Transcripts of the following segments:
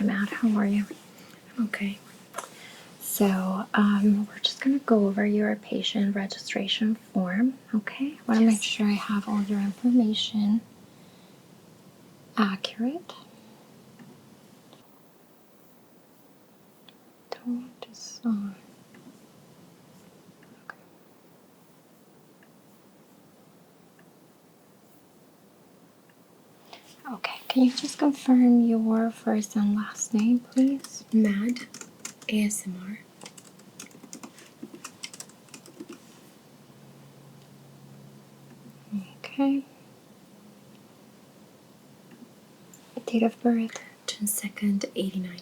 Matt. How are you? Okay. So, we're just going to go over your patient registration form, okay? I want to make sure I have all your information accurate. Don't just Okay, can you just confirm your first and last name, please? Mad ASMR. Okay. Date of birth? June 2nd, 89.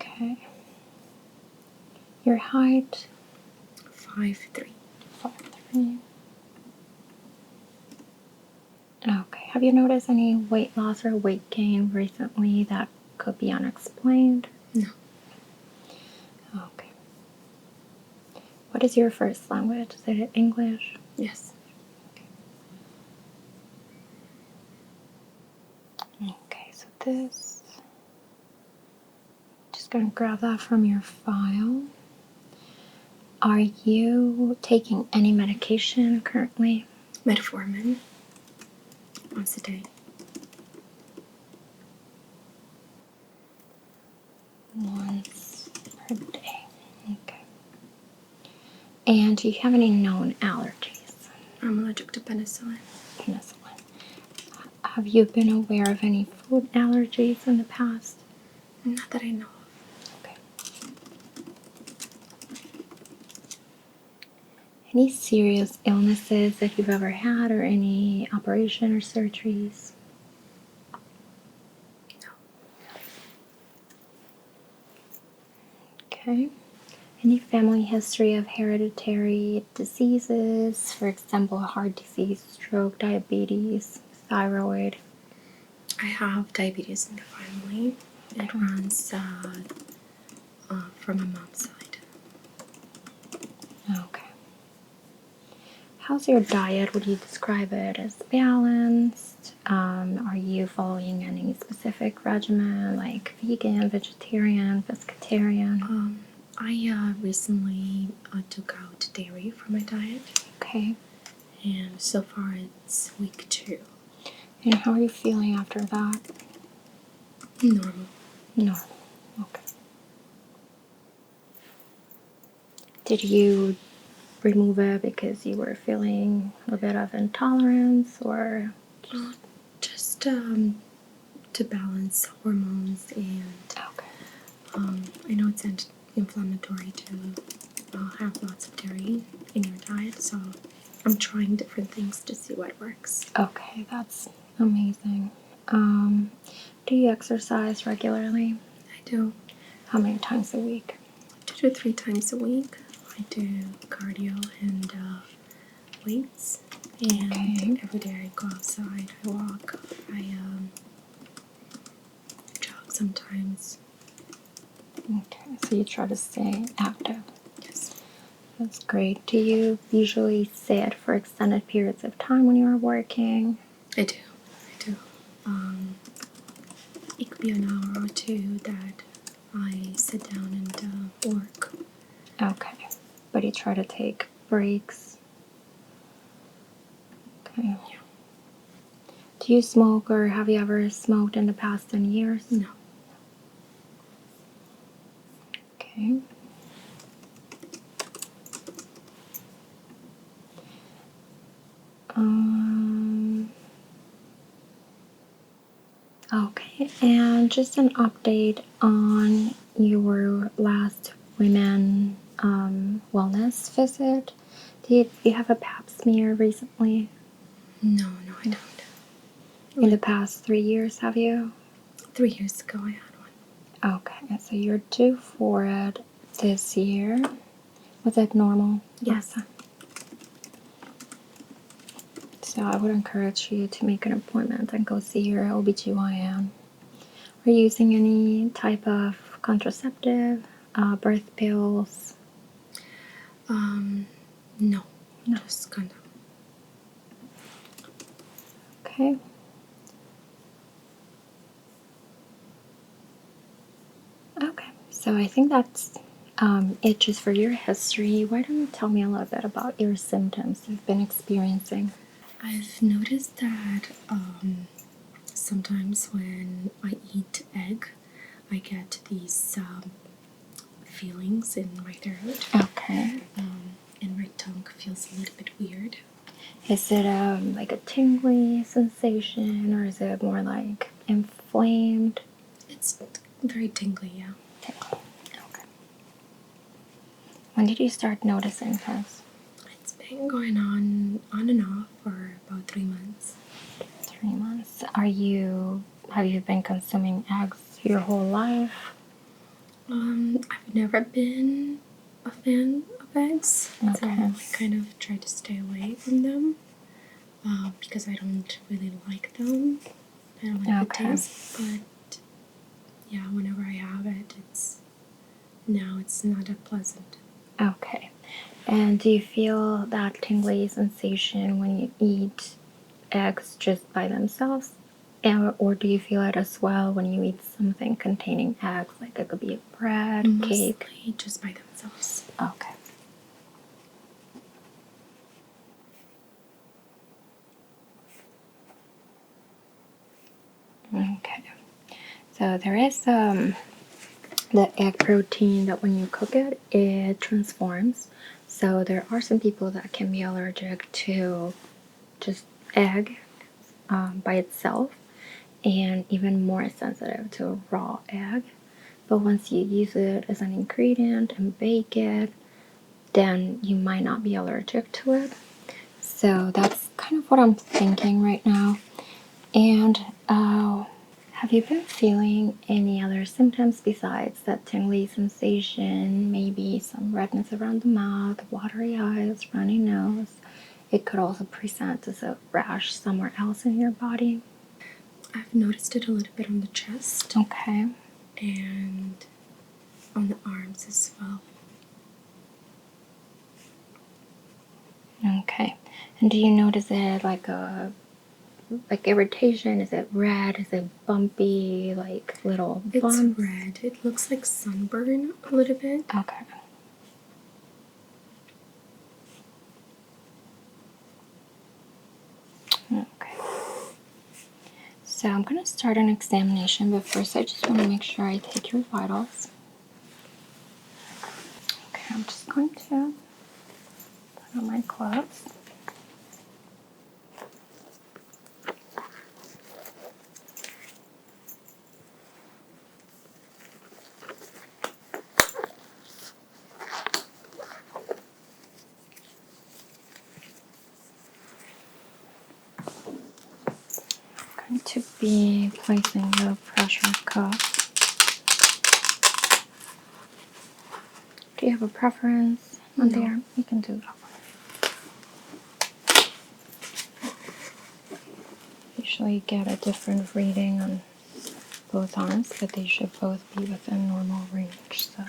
Okay. Your height? 5'3". 5'3". Okay. Have you noticed any weight loss or weight gain recently that could be unexplained? No. Okay. What is your first language? Is it English? Yes. Okay, so this. Just gonna grab that from your file. Are you taking any medication currently? Metformin. Once a day. Once per day. Okay. And do you have any known allergies? I'm allergic to penicillin. Penicillin. Have you been aware of any food allergies in the past? Not that I know of. Okay. Any serious illnesses that you've ever had or any operation or surgeries? No. Okay. Any family history of hereditary diseases, for example, heart disease, stroke, diabetes, thyroid? I have diabetes in the family. It runs from my mom's side. Okay. How's your diet? Would you describe it as balanced? Are you following any specific regimen like vegan, vegetarian, pescatarian? I recently took out dairy from my diet. Okay. And so far it's week 2. And how are you feeling after that? Normal. Normal. Okay. Did you remove it because you were feeling a bit of intolerance or Just to balance hormones, and I know it's anti-inflammatory to have lots of dairy in your diet, so I'm trying different things to see what works. Okay, that's amazing. Do you exercise regularly? I do. How many times a week? 2 to 3 times a week. I do cardio and weights, and every day I go outside, I walk, I jog sometimes. Okay, so you try to stay active. Yes. That's great. Do you usually sit for extended periods of time when you are working? I do. It could be an hour or 2 that I sit down and work. Okay, but you try to take breaks. Okay. Yeah. Do you smoke or have you ever smoked in the past 10 years? No. Okay. Okay, and just an update on your last women wellness visit. Did you have a pap smear recently? No, I don't. In the past 3 years, have you? 3 years ago I had one. Okay, so you're due for it this year. Was it normal? Yes. So I would encourage you to make an appointment and go see your OBGYN. Are you using any type of contraceptive, birth pills? No. Just condom. Okay. So I think that's it just for your history. Why don't you tell me a little bit about your symptoms you've been experiencing? I've noticed that sometimes when I eat egg, I get these feelings in my throat. Okay. And my tongue feels a little bit weird. Is it like a tingly sensation, or is it more like inflamed? It's very tingly, yeah. Tingly. Okay. When did you start noticing this? It's been going on and off for about 3 months. 3 months. Have you been consuming eggs your whole life? I've never been a fan of eggs, so Okay. I kind of try to stay away from them because I don't really like them. I don't like the taste, but yeah, whenever I have it, it's not that pleasant. Okay. And do you feel that tingly sensation when you eat eggs just by themselves? Or do you feel it as well when you eat something containing eggs? Like it could be a bread, cake? Mostly just by themselves. Okay. Okay. So there is the egg protein that when you cook it, it transforms. So there are some people that can be allergic to just egg by itself, and even more sensitive to raw egg. But once you use it as an ingredient and bake it, then you might not be allergic to it. So that's kind of what I'm thinking right now. And have you been feeling any other symptoms besides that tingly sensation? Maybe some redness around the mouth, watery eyes, runny nose. It could also present as a rash somewhere else in your body. I've noticed it a little bit on the chest. Okay. And on the arms as well. Okay. And do you notice it like irritation? Is it red? Is it bumpy? Like little bumps? It's red. It looks like sunburn a little bit. Okay. Okay. So I'm going to start an examination, but first I just want to make sure I take your vitals. Okay, I'm just going to put on my gloves. I'm going to be placing the pressure cuff. Do you have a preference on the arm? You can do that one. Usually get a different reading on both arms, but they should both be within normal range. So.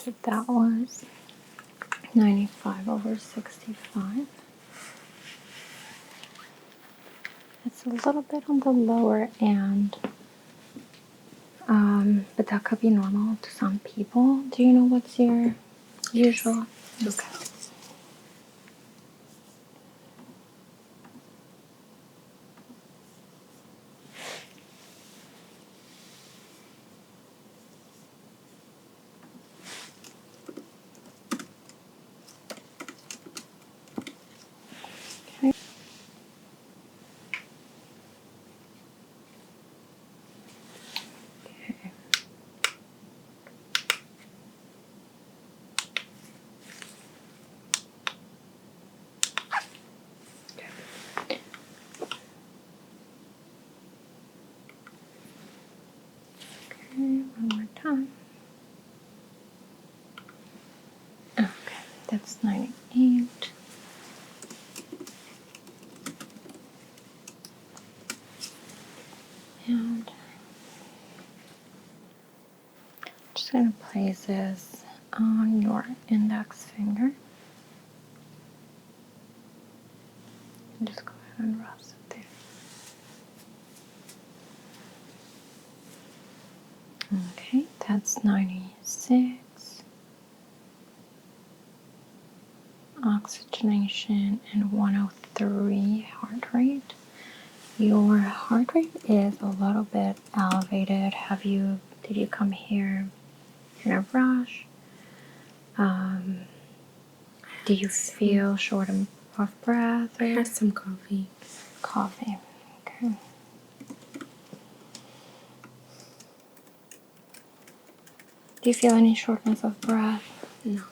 So that was 95/65. It's a little bit on the lower end, but that could be normal to some people. Do you know what's your usual? Yes. Okay. Okay. One more time. Okay, that's 98. And just gonna place this on your index finger. And just go ahead and rest it there. Okay, that's 96. Oxygenation and 103 heart rate. Your heart rate is a little bit elevated. Did you come here in a rush? Do you feel short of breath? I had some coffee. Coffee. Okay. Do you feel any shortness of breath? No.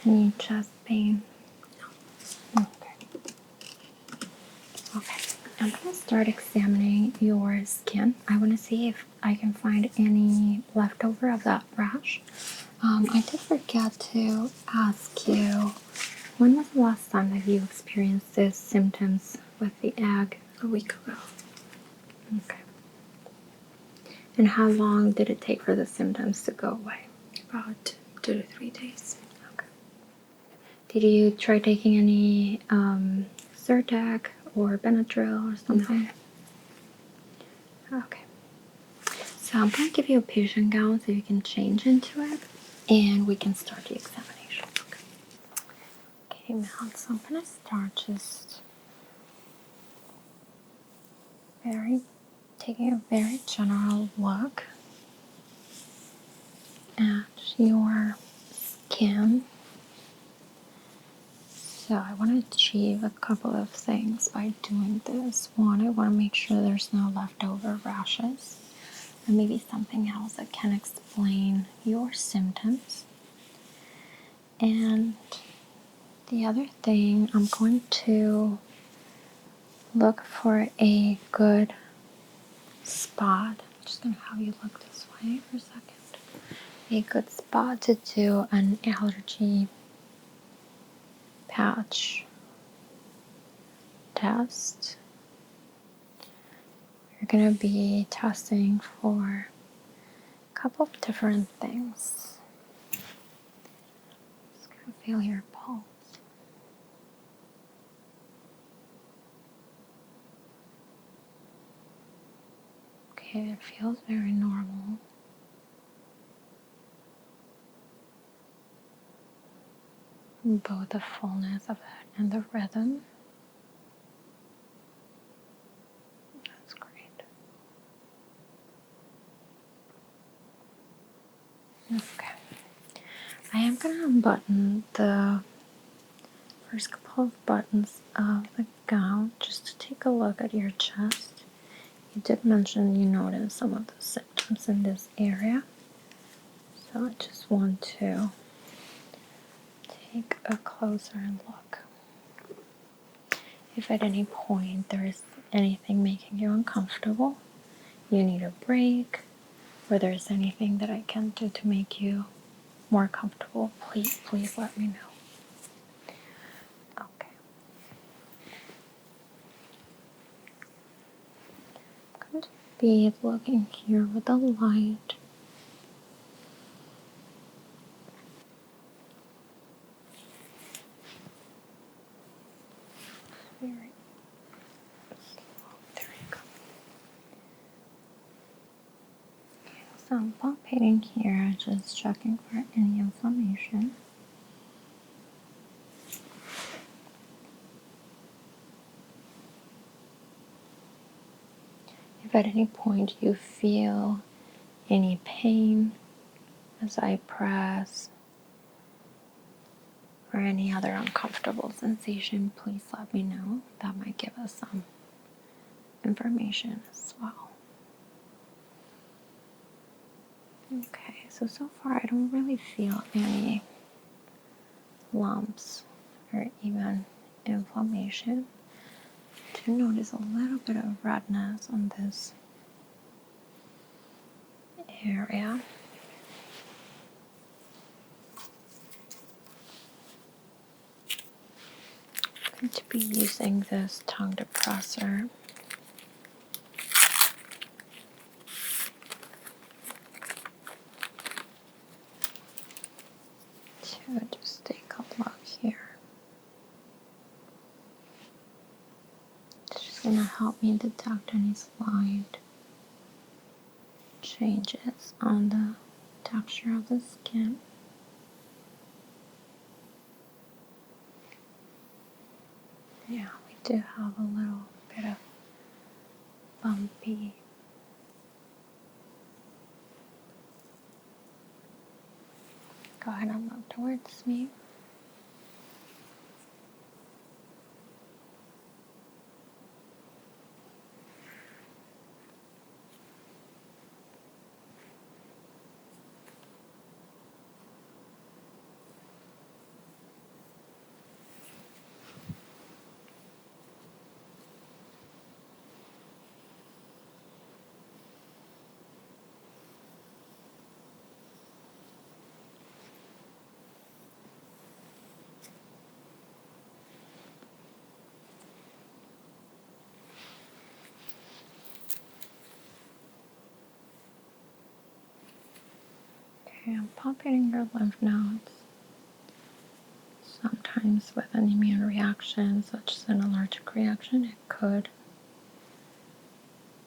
Any chest pain? No. Okay. Okay. I'm going to start examining your skin. I want to see if I can find any leftover of that rash. I did forget to ask you, when was the last time that you experienced these symptoms with the egg? A week ago. Okay. And how long did it take for the symptoms to go away? About 2 to 3 days. Okay. Did you try taking any Zyrtec or Benadryl or something? No. Okay. So I'm going to give you a patient gown so you can change into it, and we can start the examination. Okay, now, so I'm going to start just taking a very general look at your skin. So I want to achieve a couple of things by doing this. One, I want to make sure there's no leftover rashes, and maybe something else that can explain your symptoms. And the other thing, I'm going to look for a good spot. I'm just going to have you look this way for a second. A good spot to do an allergy patch test. We're going to be testing for a couple of different things. Just going to feel your pulse. Okay, it feels very normal. Both the fullness of it and the rhythm. That's great. Okay. I am going to unbutton the first couple of buttons of the gown just to take a look at your chest. You did mention you noticed some of the symptoms in this area. So I just want to take a closer look. If at any point there is anything making you uncomfortable, you need a break, or there's anything that I can do to make you more comfortable, please let me know. Okay. I'm going to be looking here with the light. So I'm palpating here, just checking for any inflammation. If at any point you feel any pain as I press or any other uncomfortable sensation, please let me know. That might give us some information as well. Okay, so far I don't really feel any lumps or even inflammation. I do notice a little bit of redness on this area. I'm going to be using this tongue depressor to just take a look here. It's just going to help me detect any slight changes on the texture of the skin. Yeah, we do have a little bit of bumpy. Go ahead and look towards me. Okay, I'm palpating your lymph nodes. Sometimes with an immune reaction, such as an allergic reaction, it could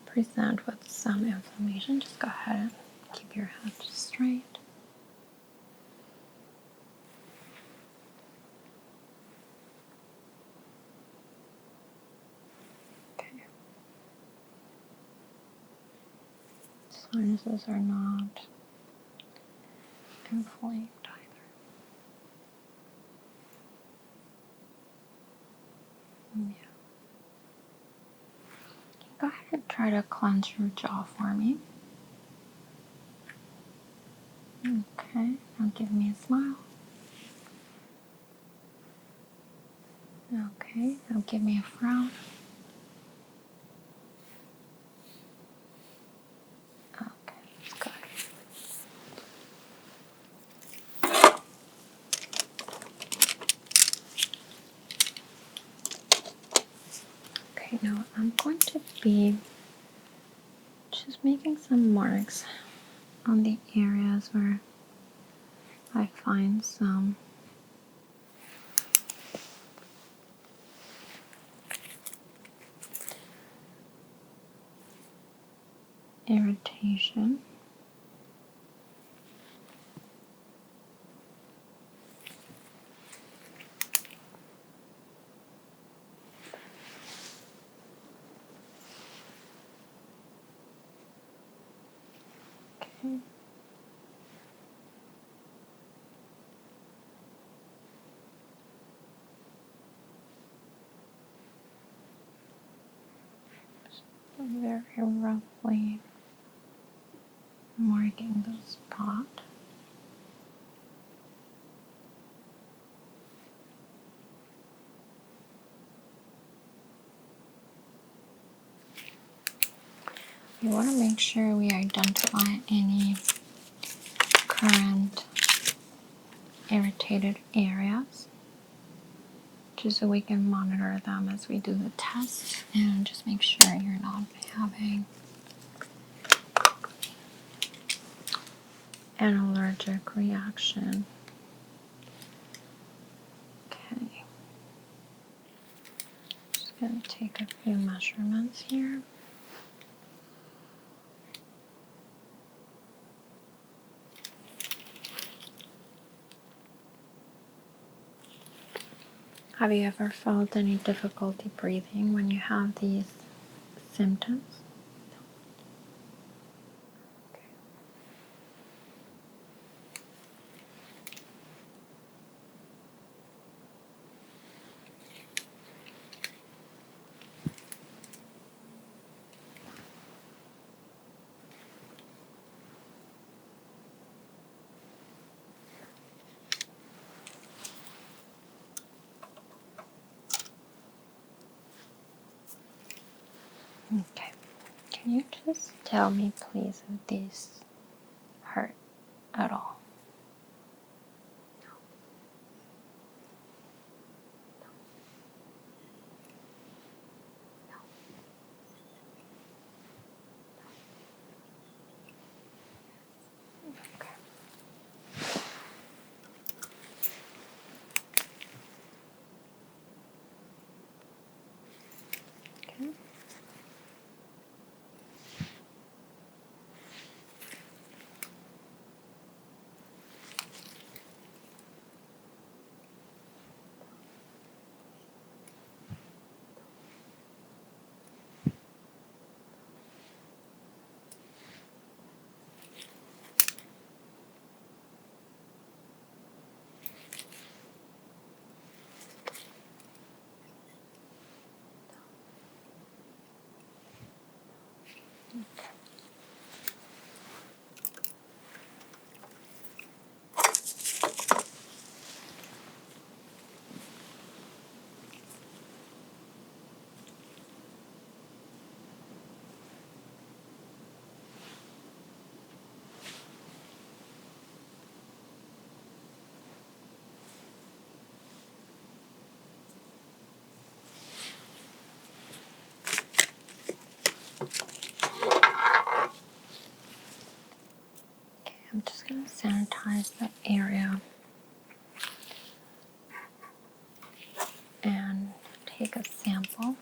present with some inflammation. Just go ahead and keep your head straight. Okay. Sinuses are not inflamed either. Yeah. Go ahead and try to clench your jaw for me. Okay, now give me a smile. Okay, now give me a frown. Okay, good. Okay, now I'm going to be just making some marks on the areas where I find some irritation. Okay. Just very roughly marking the spot. We want to make sure we identify any current irritated areas, just so we can monitor them as we do the test and just make sure you're not having an allergic reaction. Okay, just going to take a few measurements here. Have you ever felt any difficulty breathing when you have these symptoms? Okay. Can you just tell me, please, if these hurt at all? Okay. Okay. I'm just going to sanitize the area and take a sample.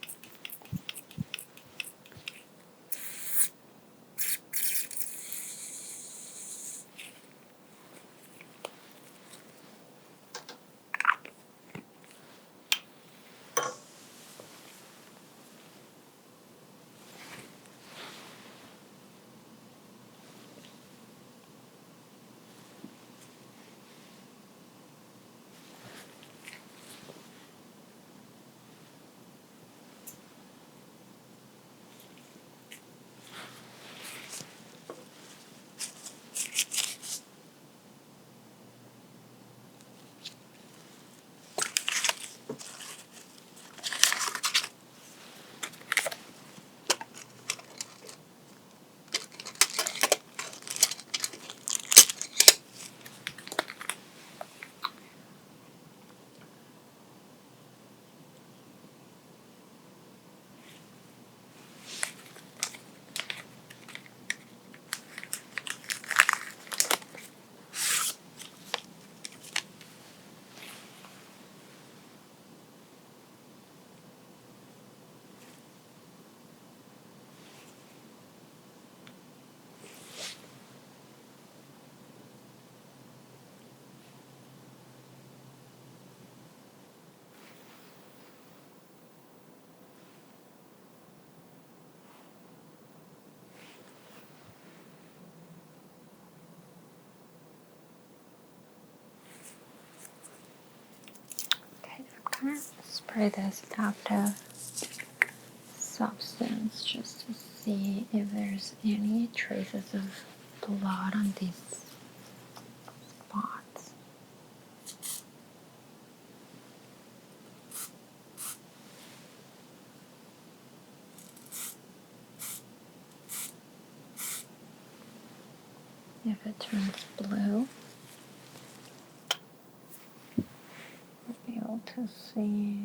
Okay, I'm going to spray this active substance just to see if there's any traces of blood on these spots. If it turns blue, we'll be able to see.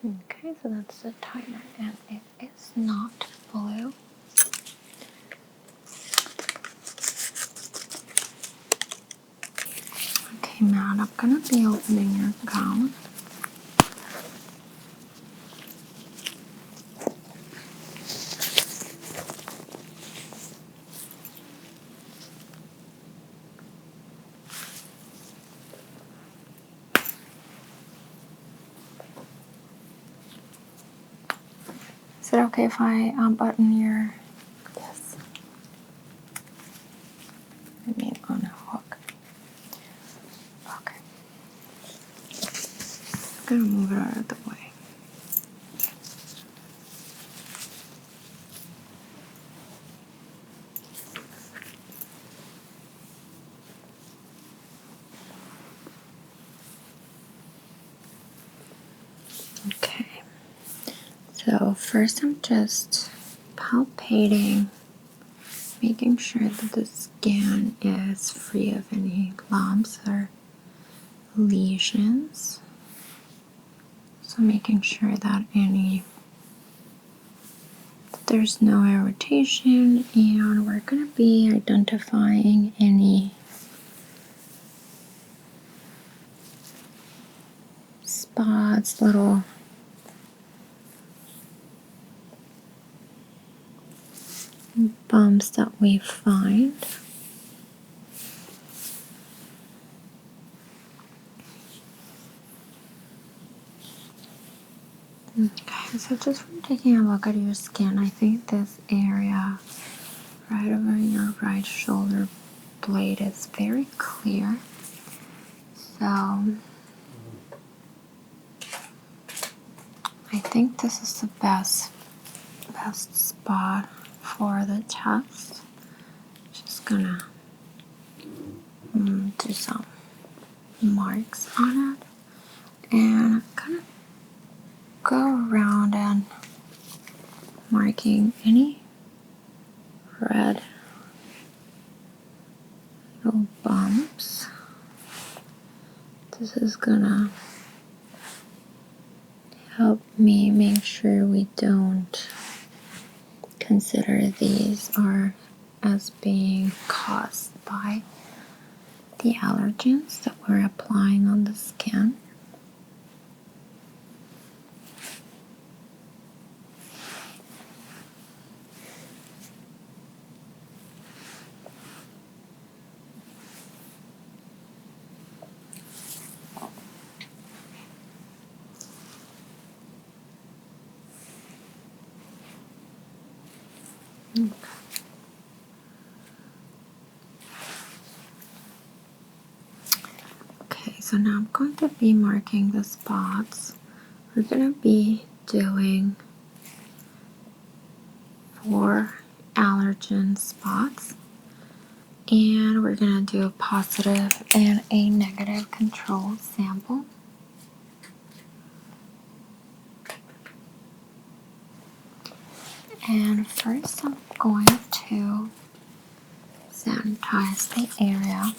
Okay, so that's the timer, and it is not blue. Okay, Matt, I'm gonna be opening your account. Is it okay if I unbutton your? Yes. I mean on a hook. Okay. I'm gonna move it out of the way. Okay. So first I'm just palpating, making sure that the skin is free of any lumps or lesions. So making sure that there's no irritation, and we're going to be identifying any spots, little bumps that we find. Okay, so just from taking a look at your skin, I think this area right over your right shoulder blade is very clear. So I think this is the best spot for the test. Just gonna do some marks on it and kind of go around and marking any red little bumps. This is gonna help me make sure we don't consider these are as being caused by the allergens that we're applying on the skin. Okay, so now I'm going to be marking the spots. We're going to be doing 4 allergen spots, and we're going to do a positive and a negative control sample. And first I'm going to sanitize the area.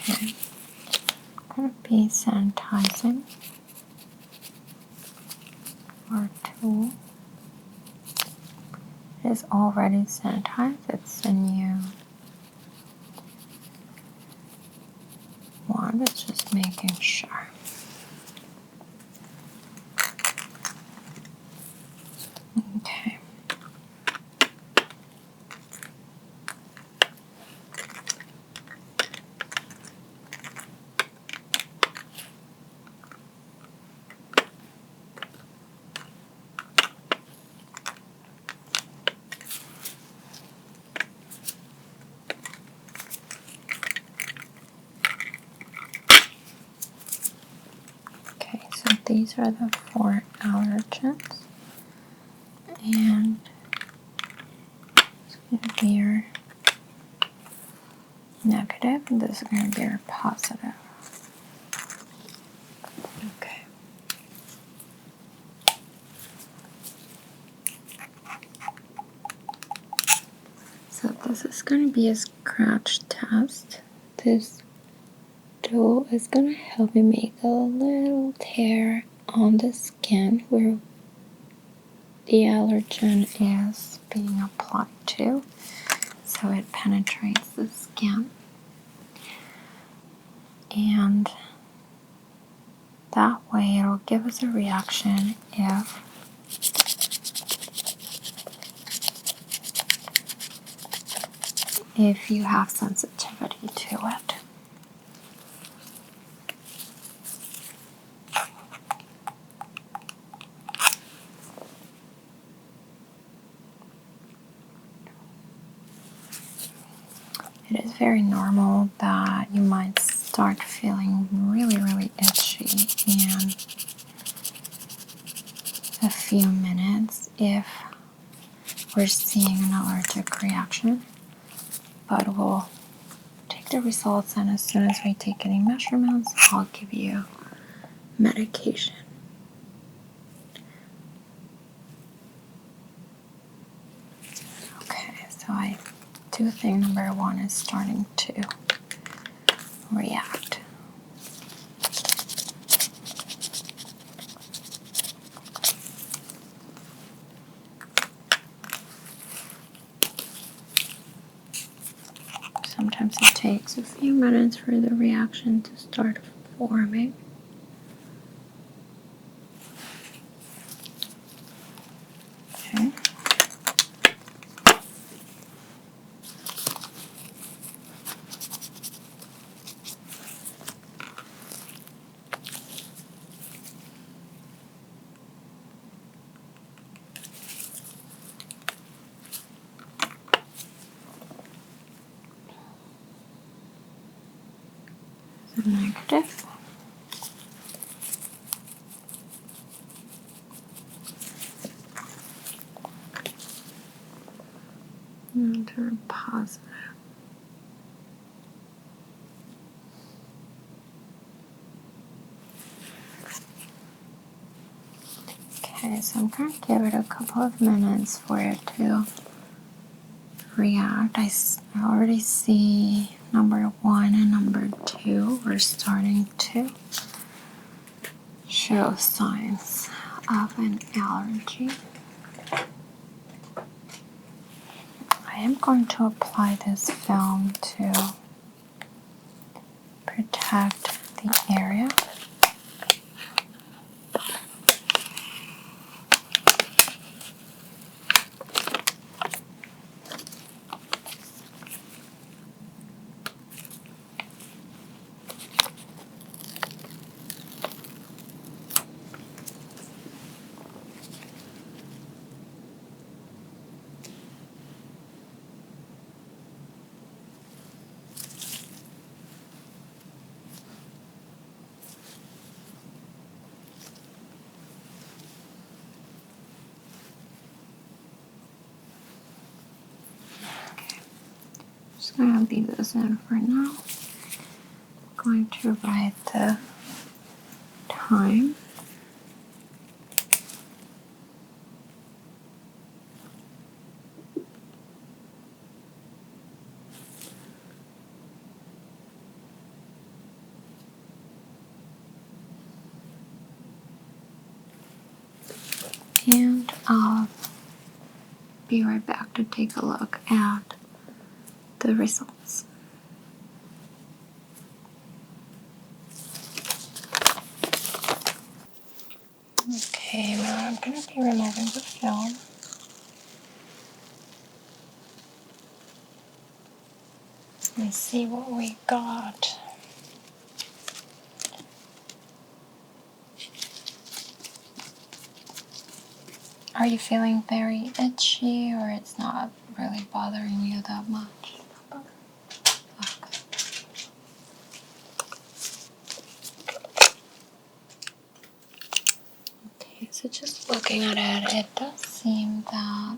Okay, I'm going to be sanitizing our tool. It is already sanitized. It's a new one, but just making sure. Okay. these are the 4 allergens. And it's going to be your negative, and this is going to be your positive. Okay. So this is going to be a scratch test. This tool is going to help me make a little tear on the skin where the allergen is being applied to, so it penetrates the skin, and that way it'll give us a reaction if you have sensitivity to it. It is very normal that you might start feeling really itchy in a few minutes if we're seeing an allergic reaction, but we'll take the results, and as soon as we take any measurements, I'll give you medication. Okay, so I do think number 1 is starting to react. Sometimes it takes a few minutes for the reaction to start forming. Okay. So negative. And turn positive. Okay, so I'm going to give it a couple of minutes for it to react. I already see number 1 and number 2 are starting to show signs of an allergy. I am going to apply this film to protect the area. Just going to leave this in for now. I'm going to write the time. And I'll be right back to take a look at the results. Okay, now I'm going to be removing the film. Let's see what we got. Are you feeling very itchy, or it's not really bothering you that much? Okay. So just looking at it, it does seem that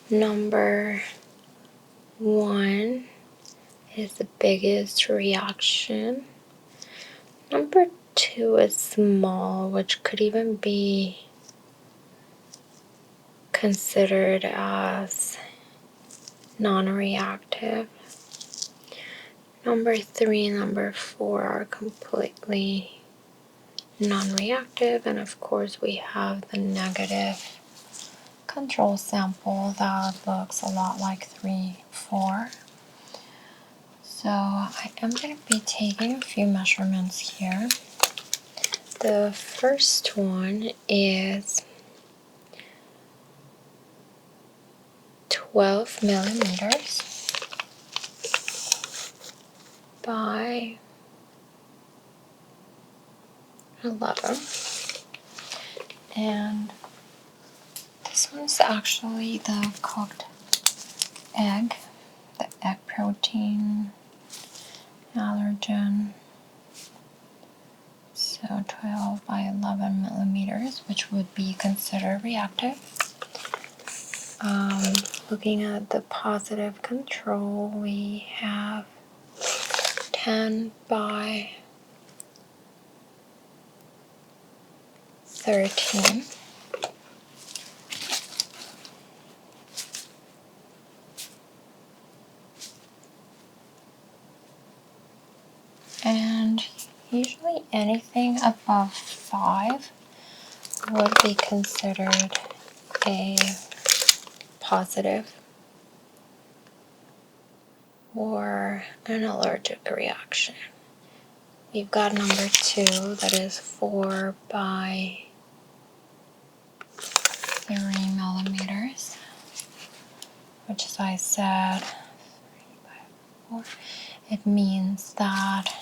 number 1 is the biggest reaction. Number 2 is small, which could even be considered as non-reactive. Number 3 and number 4 are completely non-reactive, and of course we have the negative control sample that looks a lot like 3, 4. So I am going to be taking a few measurements here. The first one is 12 millimeters by 11. And this one's actually the cooked egg, the egg protein, allergen. So 12 by 11 millimeters, which would be considered reactive. Looking at the positive control, we have 10 by 13. And usually anything above 5 would be considered a positive or an allergic reaction. We've got number 2 that is 4 by 3 millimeters, which, as I said, 3 by 4, it means that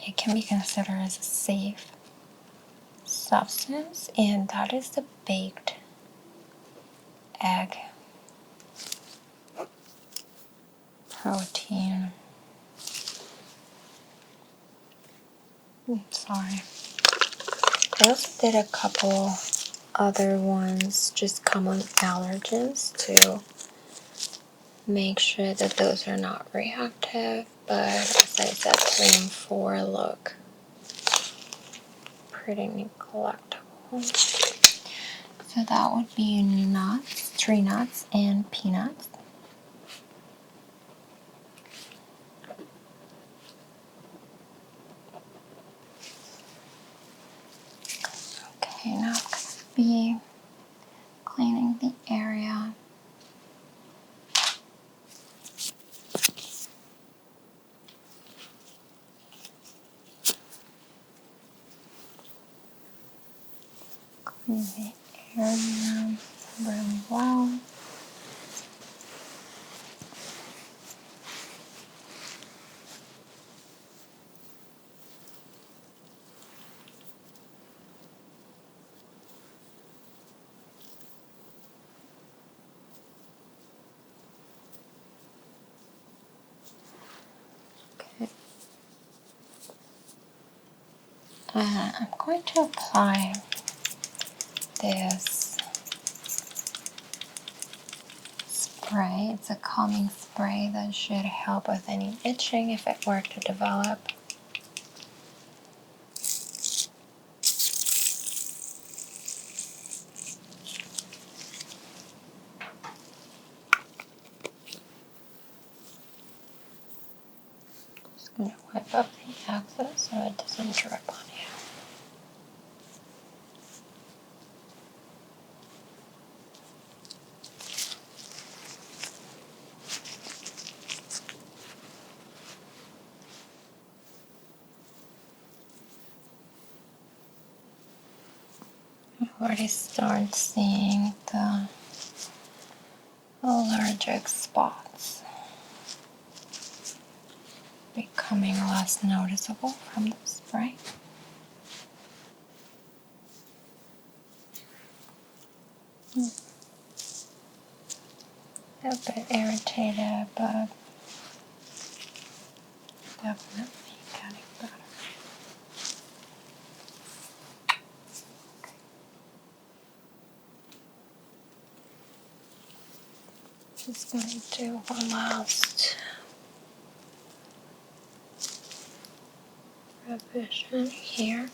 it can be considered as a safe substance, and that is the baked egg protein. Sorry. I also did a couple other ones, just common allergens, to make sure that those are not reactive, but as I said, 3 and 4 look pretty neglectable. So that would be nuts, tree nuts, and peanuts. Okay, now I'm going to be cleaning the area. Clean the area really well. Okay. I'm going to apply this spray. It's a calming spray that should help with any itching if it were to develop. Just going to wipe up the excess so it doesn't drip on you. I already start seeing the allergic spots becoming less noticeable from the spray. A bit irritated, but definitely getting better. Just going to do one last revision here.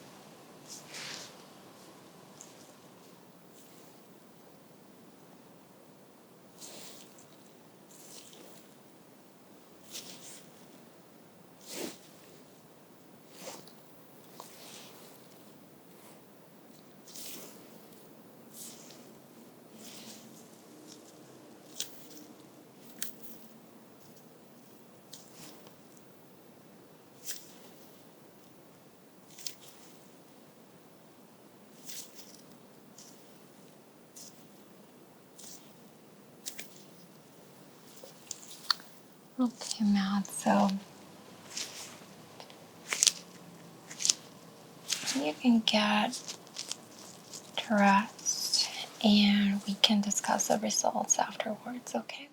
Okay, Matt, so you can get dressed and we can discuss the results afterwards, okay?